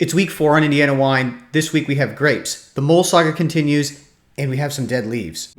It's week 4 on Indiana Wine. This week we have grapes. The mole saga continues, and we have some dead leaves.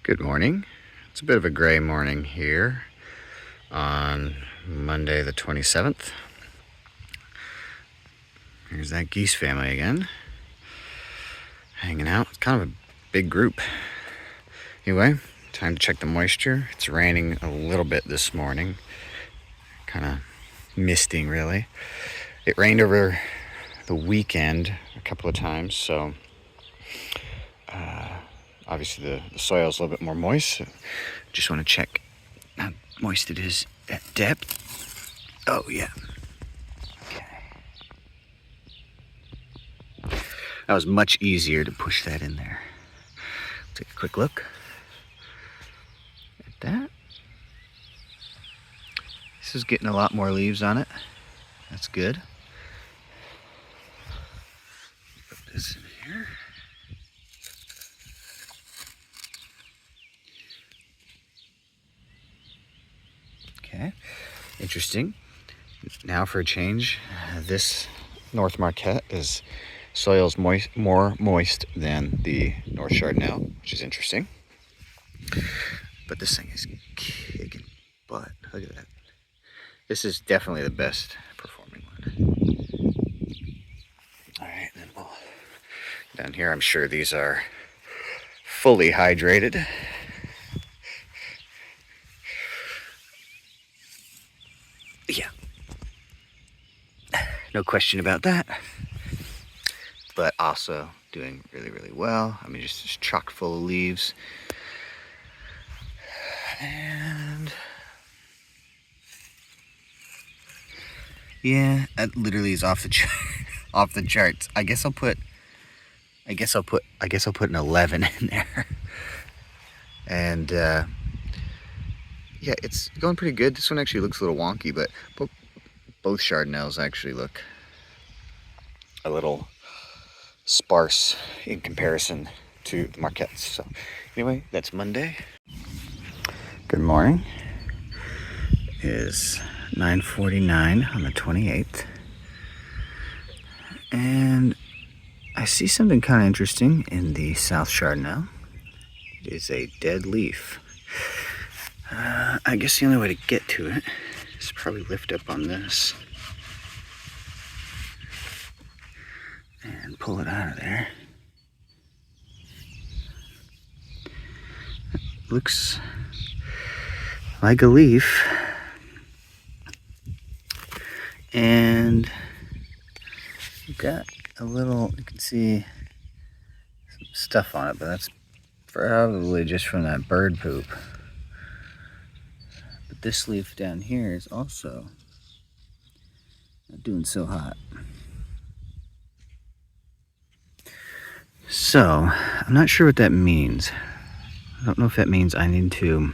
Good morning. It's a bit of a gray morning here on Monday the 27th. Here's that geese family again, hanging out. It's kind of a big group. Anyway, time to check the moisture. It's raining a little bit this morning, kind of misting really. It rained over the weekend a couple of times, so obviously the soil is a little bit more moist. So just want to check how moist it is at depth. Oh yeah. Okay. That was much easier to push that in there. Take a quick look at that. This is getting a lot more leaves on it. That's good. Put this in here. Okay, interesting. Now for a change, this North Marquette is soil's more moist than the North Chardonnay, which is interesting. But this thing is kicking butt. Look at that. This is definitely the best performing one. All right, then we'll down here. I'm sure these are fully hydrated. Yeah, no question about that. But also doing really, really well. I mean, just chock full of leaves. And yeah, that literally is off the off the charts. I guess I'll put an 11 in there. And yeah, it's going pretty good. This one actually looks a little wonky, but both Chardonnays actually look a little sparse in comparison to the Marquettes. So anyway, that's Monday. Good morning. It is 9:49 on the 28th. And I see something kind of interesting in the South Chardonnay. It is a dead leaf. I guess the only way to get to it is probably lift up on this and pull it out of there. It looks like a leaf, and you've got a little, you can see some stuff on it, but that's probably just from that bird poop. But this leaf down here is also not doing so hot. So, I'm not sure what that means. I don't know if that means I need to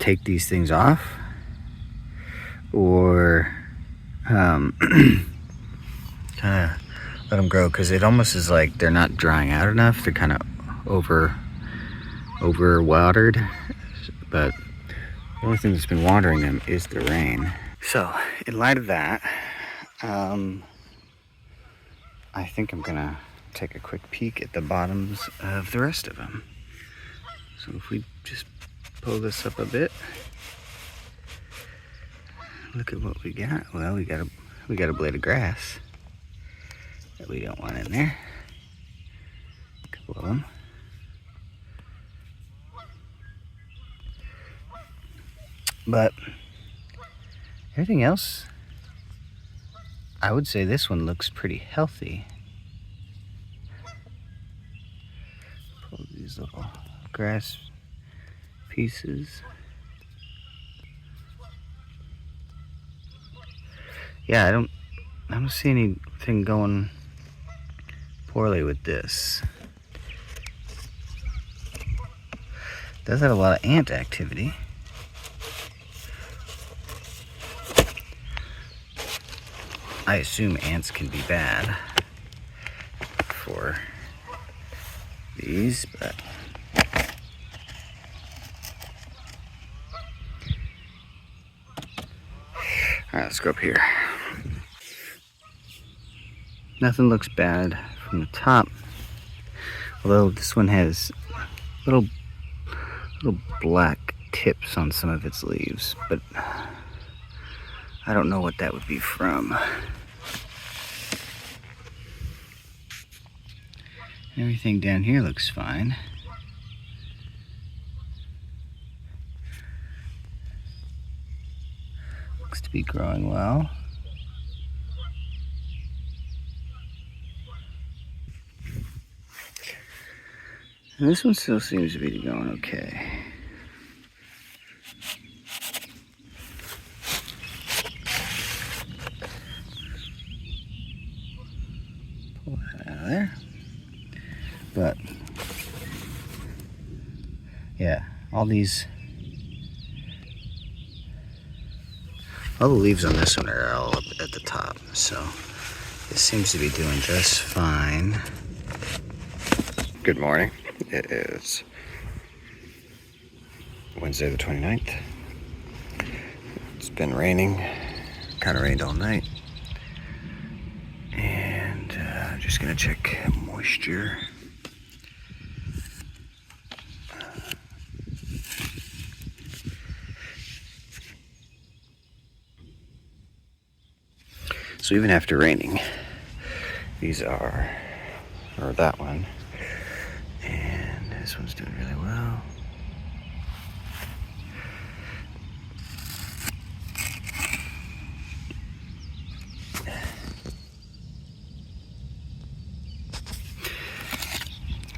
take these things off or kind of let them grow, because it almost is like they're not drying out enough. They're kind of over watered, but the only thing that's been watering them is the rain. So in light of that, I think I'm gonna take a quick peek at the bottoms of the rest of them. So if we just pull this up a bit, look at what we got. Well, we got a blade of grass that we don't want in there. A couple of them. But everything else, I would say this one looks pretty healthy. Pull these little grass pieces. Yeah, I don't see anything going poorly with this. It does have a lot of ant activity. I assume ants can be bad for these, but Alright, let's go up here. Nothing looks bad from the top. Although this one has little black tips on some of its leaves, but I don't know what that would be from. Everything down here looks fine. Looks to be growing well. And this one still seems to be going okay. Pull that out of there. But yeah, all the leaves on this one are all up at the top, so it seems to be doing just fine. Good morning. It is Wednesday the 29th. It's been raining, kind of rained all night. And I'm just gonna check moisture. So even after raining, these are, or that one, and this one's doing really well.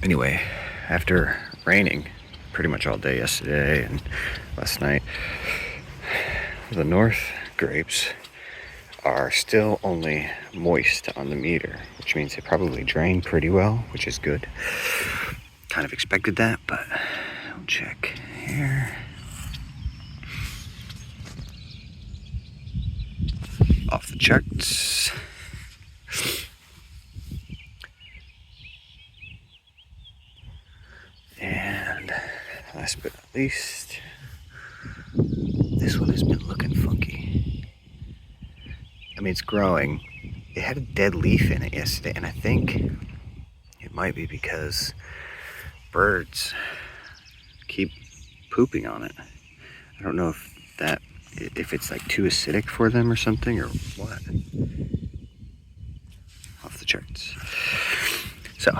Anyway, after raining pretty much all day yesterday and last night, the North grapes are still only moist on the meter, which means they probably drain pretty well, which is good. Kind of expected that, but I'll check here. Off the charts. And last but not least, this one has been looking funky. I mean, it's growing. It had a dead leaf in it yesterday, and I think it might be because birds keep pooping on it. I don't know if it's like too acidic for them or something, or what. Off the charts. So,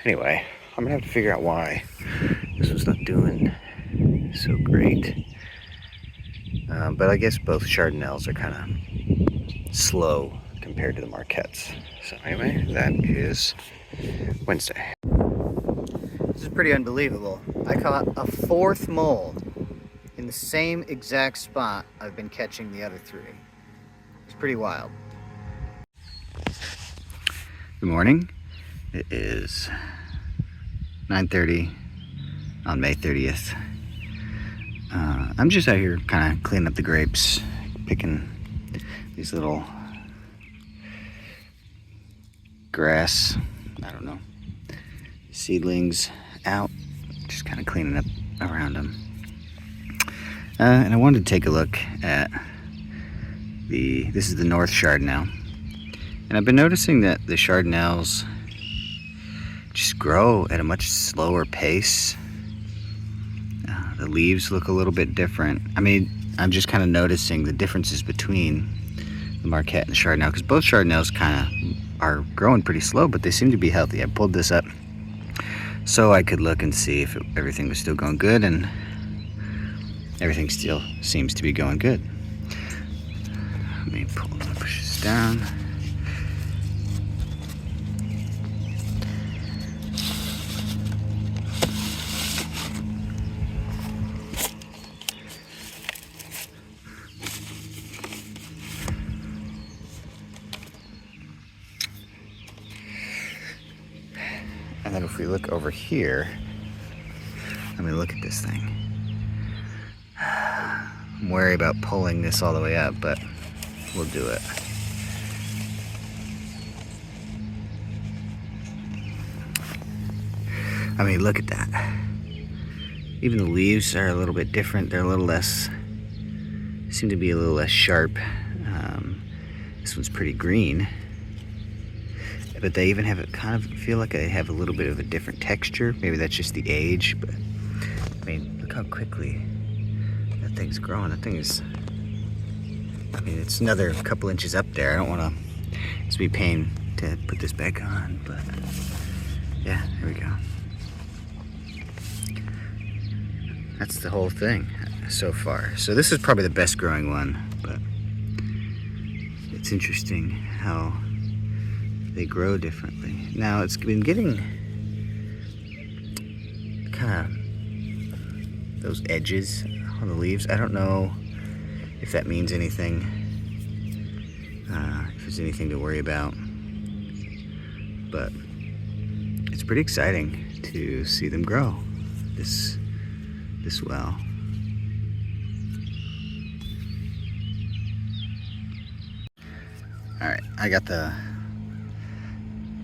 anyway, I'm gonna have to figure out why this one's not doing so great. But I guess both Chardonnays are kind of slow compared to the Marquettes. So anyway, that is Wednesday. This is pretty unbelievable. I caught a fourth mole in the same exact spot I've been catching the other three. It's pretty wild. Good morning. It is 9:30 on May 30th. I'm just out here kind of cleaning up the grapes, picking these little grass, I don't know, seedlings out, just kind of cleaning up around them. And I wanted to take a look at this is the North Chardonnay. And I've been noticing that the Chardonnays just grow at a much slower pace. The leaves look a little bit different. I mean, I'm just kind of noticing the differences between the Marquette and the Chardonnay, because both Chardonnays kind of are growing pretty slow, but they seem to be healthy. I pulled this up so I could look and see if everything was still going good, and everything still seems to be going good. Let me push this down. And then if we look over here, let me look at this thing. I'm worried about pulling this all the way up, but we'll do it. I mean, look at that. Even the leaves are a little bit different. They're a little less, seem to be a little less sharp. This one's pretty green, but they even have it kind of feel like they have a little bit of a different texture. Maybe that's just the age, but I mean, look how quickly that thing's growing. That thing is, I mean, it's another couple inches up there. I don't want to be a pain to put this back on, but yeah, there we go. That's the whole thing so far. So this is probably the best growing one, but it's interesting how they grow differently. Now it's been getting kind of those edges on the leaves. I don't know if that means anything, if there's anything to worry about, but it's pretty exciting to see them grow this well. All right, I got the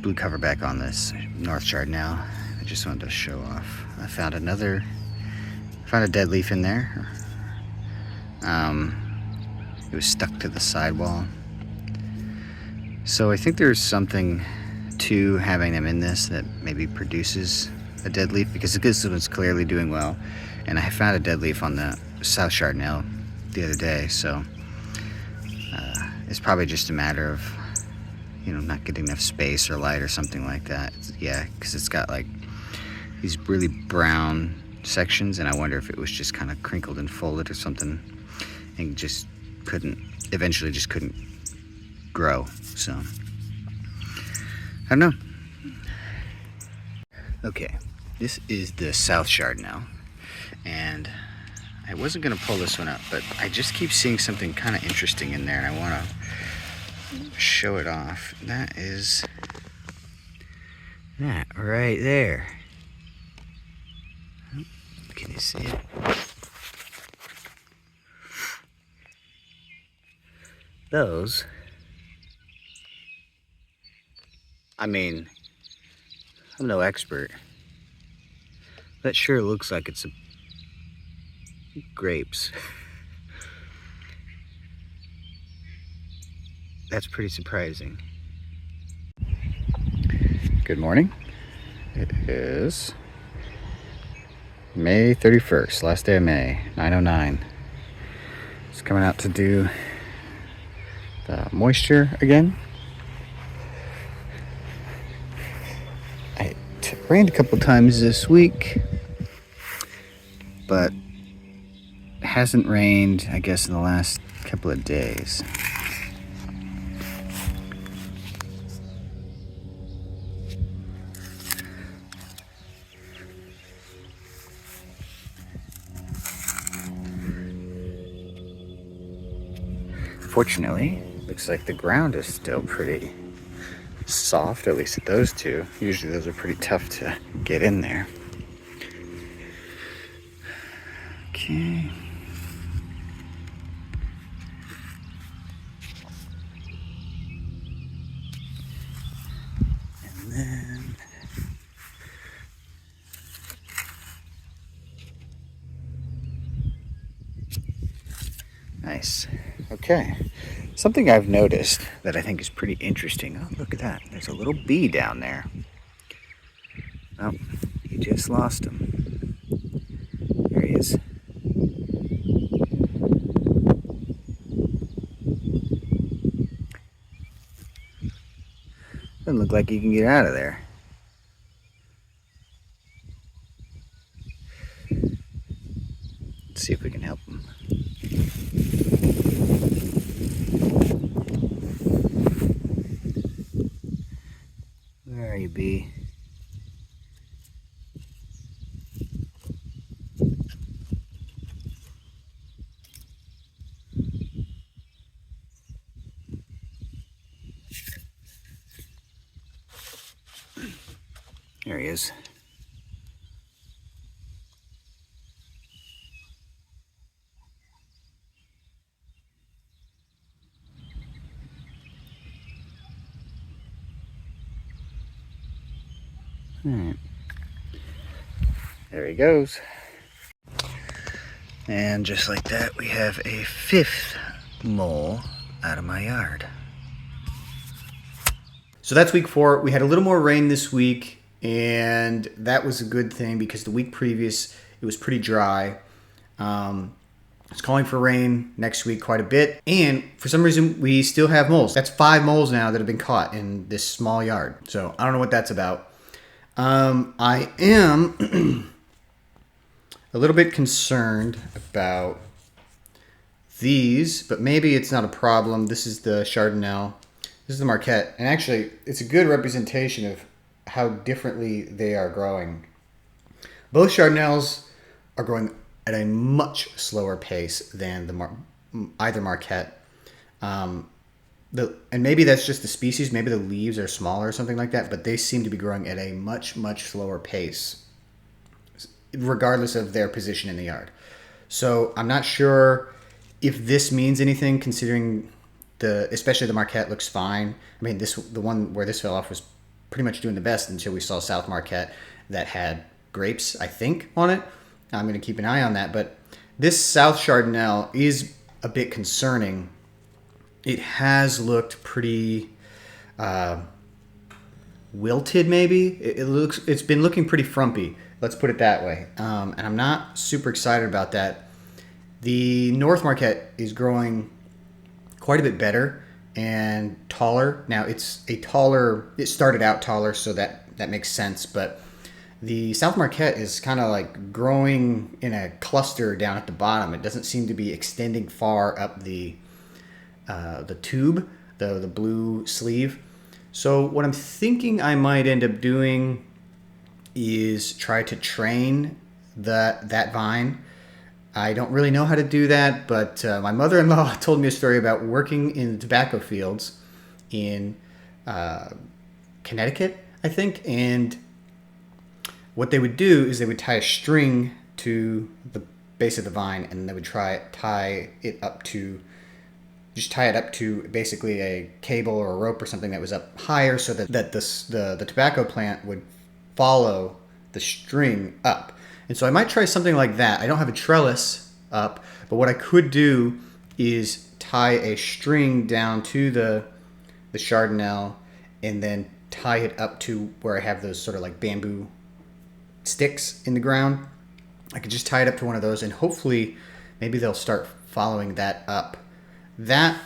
blue cover back on this North Chard now. I just wanted to show off. I found a dead leaf in there. It was stuck to the sidewall. So I think there's something to having them in this that maybe produces a dead leaf, because this one's clearly doing well. And I found a dead leaf on the South Chardonnay the other day, so it's probably just a matter of, you know, not getting enough space or light or something like that. Yeah, because it's got like these really brown sections, and I wonder if it was just kind of crinkled and folded or something, and eventually just couldn't grow. So I don't know. Okay, this is the South Chardonnay, and I wasn't gonna pull this one up, but I just keep seeing something kind of interesting in there, and I want to show it off. That is that right there. Can you see it? Those, I mean, I'm no expert. That sure looks like it's grapes. That's pretty surprising. Good morning. It is May 31st, last day of May, 9:09. Just coming out to do the moisture again. It rained a couple times this week, but it hasn't rained, I guess, in the last couple of days. Fortunately, looks like the ground is still pretty soft, at least at those two. Usually those are pretty tough to get in there. Okay. And then nice. Okay. Something I've noticed that I think is pretty interesting. Oh, look at that. There's a little bee down there. Oh, you just lost him. There he is. Doesn't look like you can get out of there. Let's see if we can help him. Where are you, bee? There he is. All right. There he goes. And just like that, we have a fifth mole out of my yard. So that's week 4. We had a little more rain this week, and that was a good thing because the week previous it was pretty dry. It's calling for rain next week quite a bit, and for some reason we still have moles. That's 5 moles now that have been caught in this small yard. So I don't know what that's about. I am a little bit concerned about these, but maybe it's not a problem. This is the Chardonnay. This is the Marquette, and actually it's a good representation of how differently they are growing. Both Chardonnays are growing at a much slower pace than either Marquette. And maybe that's just the species. Maybe the leaves are smaller or something like that, but they seem to be growing at a much, much slower pace, regardless of their position in the yard. So I'm not sure if this means anything, considering especially the Marquette looks fine. I mean, the one where this fell off was pretty much doing the best until we saw South Marquette that had grapes, I think, on it. I'm going to keep an eye on that. But this South Chardonnay is a bit concerning. It has looked pretty wilted, maybe. It's been looking pretty frumpy. Let's put it that way. And I'm not super excited about that. The North Marquette is growing quite a bit better and taller. Now it started out taller, so that makes sense, but the South Marquette is kind of like growing in a cluster down at the bottom. It doesn't seem to be extending far up the tube, the blue sleeve. So what I'm thinking I might end up doing is try to train that vine. I don't really know how to do that, but my mother-in-law told me a story about working in the tobacco fields in Connecticut, I think, and what they would do is they would tie a string to the base of the vine, and they would tie it up to basically a cable or a rope or something that was up higher, so that the tobacco plant would follow the string up. And so I might try something like that. I don't have a trellis up, but what I could do is tie a string down to the Chardonnay and then tie it up to where I have those sort of like bamboo sticks in the ground. I could just tie it up to one of those, and hopefully maybe they'll start following that up. That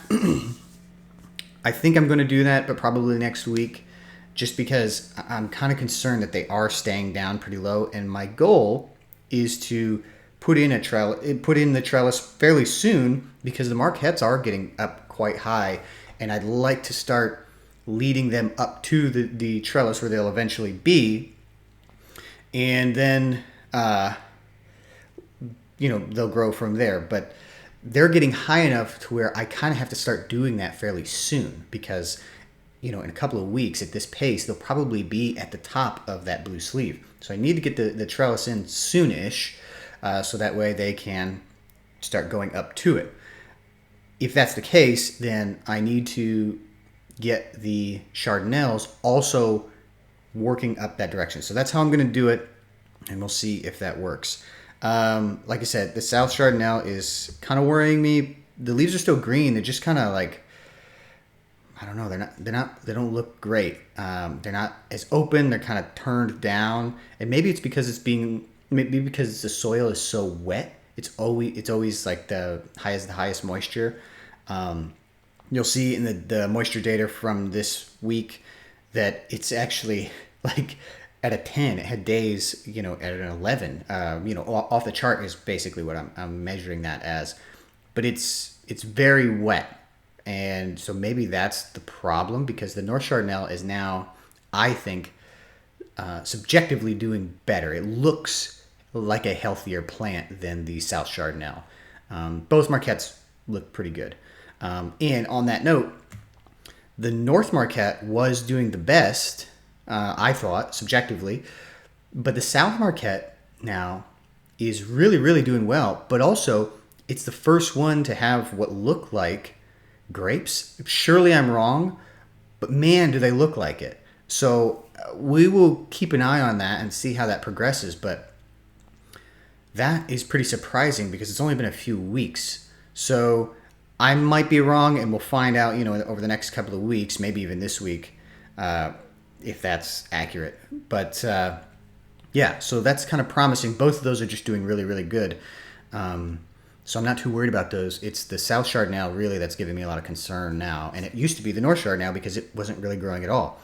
I think I'm going to do that, but probably next week, just because I'm kind of concerned that they are staying down pretty low, and my goal is to put in the trellis fairly soon, because the Marquettes are getting up quite high, and I'd like to start leading them up to the trellis where they'll eventually be, and then they'll grow from there. But they're getting high enough to where I kind of have to start doing that fairly soon, because in a couple of weeks at this pace they'll probably be at the top of that blue sleeve. So I need to get the trellis in soonish, so that way they can start going up to it. If that's the case, then I need to get the Chardonnays also working up that direction. So that's how I'm going to do it, and we'll see if that works. Like I said, the South Chardonnay is kind of worrying me. The leaves are still green. They're just kind of like, I don't know. They don't look great. They're not as open. They're kind of turned down, and maybe it's because the soil is so wet. It's always like the highest moisture. You'll see in the moisture data from this week that it's actually like at a 10. It had days, at an 11. Off the chart is basically what I'm measuring that as. But it's very wet. And so maybe that's the problem, because the North Chardonnay is now, I think, subjectively doing better. It looks like a healthier plant than the South Chardonnay. Both Marquettes look pretty good. And on that note, the North Marquette was doing the best, I thought, subjectively. But the South Marquette now is really, really doing well. But also, it's the first one to have what look like grapes. Surely I'm wrong, but man, do they look like it. So we will keep an eye on that and see how that progresses. But that is pretty surprising, because it's only been a few weeks. So I might be wrong, and we'll find out, over the next couple of weeks, maybe even this week, if that's accurate. But yeah, so that's kind of promising. Both of those are just doing really, really good. So I'm not too worried about those. It's the South Chardonnay really that's giving me a lot of concern now, and it used to be the North Chardonnay because it wasn't really growing at all.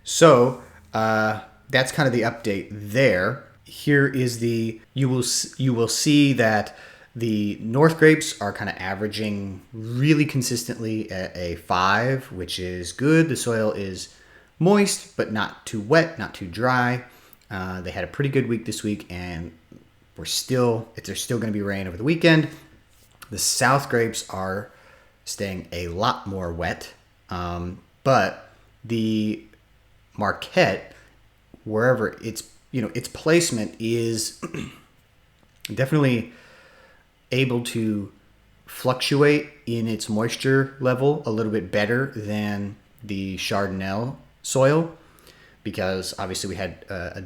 So that's kind of the update there. Here is you will see that the North grapes are kind of averaging really consistently at a 5, which is good. The soil is moist, but not too wet, not too dry. They had a pretty good week this week, and there's still going to be rain over the weekend. The South grapes are staying a lot more wet, but the Marquette, wherever its placement is definitely able to fluctuate in its moisture level a little bit better than the Chardonnay soil, because obviously we had a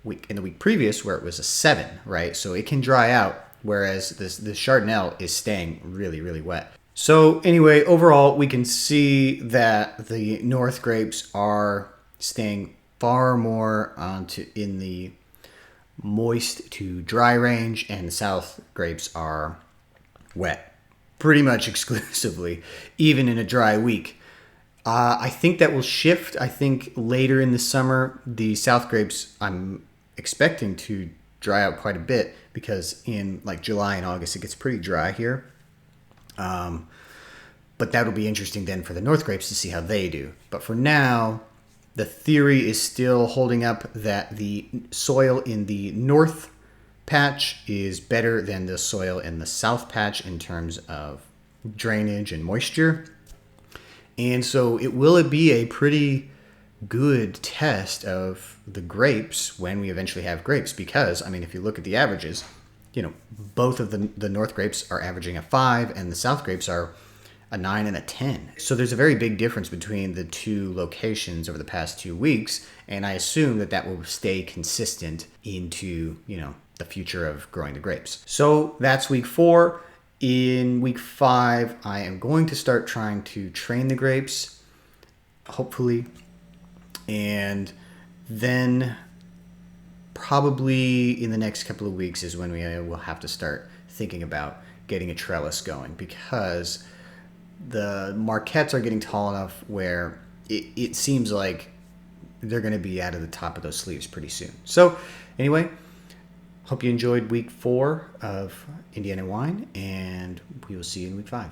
week in the week previous where it was a 7, right? So it can dry out, whereas the Chardonnay is staying really, really wet. So anyway, overall, we can see that the North grapes are staying far more in the moist to dry range, and the South grapes are wet pretty much exclusively, even in a dry week. I think that will shift. I think later in the summer, the South grapes, I'm expecting to dry out quite a bit, because in like July and August, it gets pretty dry here. But that'll be interesting then for the North grapes to see how they do. But for now, the theory is still holding up that the soil in the North patch is better than the soil in the South patch in terms of drainage and moisture. And so will it be a pretty good test of the grapes when we eventually have grapes? Because, I mean, if you look at the averages, both of the North grapes are averaging a 5, and the South grapes are a 9 and a 10. So there's a very big difference between the two locations over the past 2 weeks, and I assume that will stay consistent into, the future of growing the grapes. So that's week 4. In week 5, I am going to start trying to train the grapes, hopefully, and then probably in the next couple of weeks is when we will have to start thinking about getting a trellis going, because the Marquettes are getting tall enough where it seems like they're going to be out of the top of those sleeves pretty soon. So anyway, hope you enjoyed week 4 of Indiana Wine, and we will see you in week 5.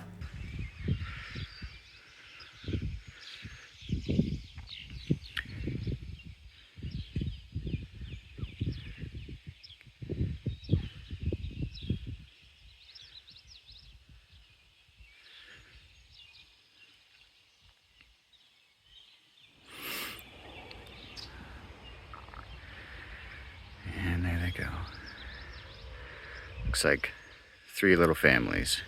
And there they go. Looks like 3 little families.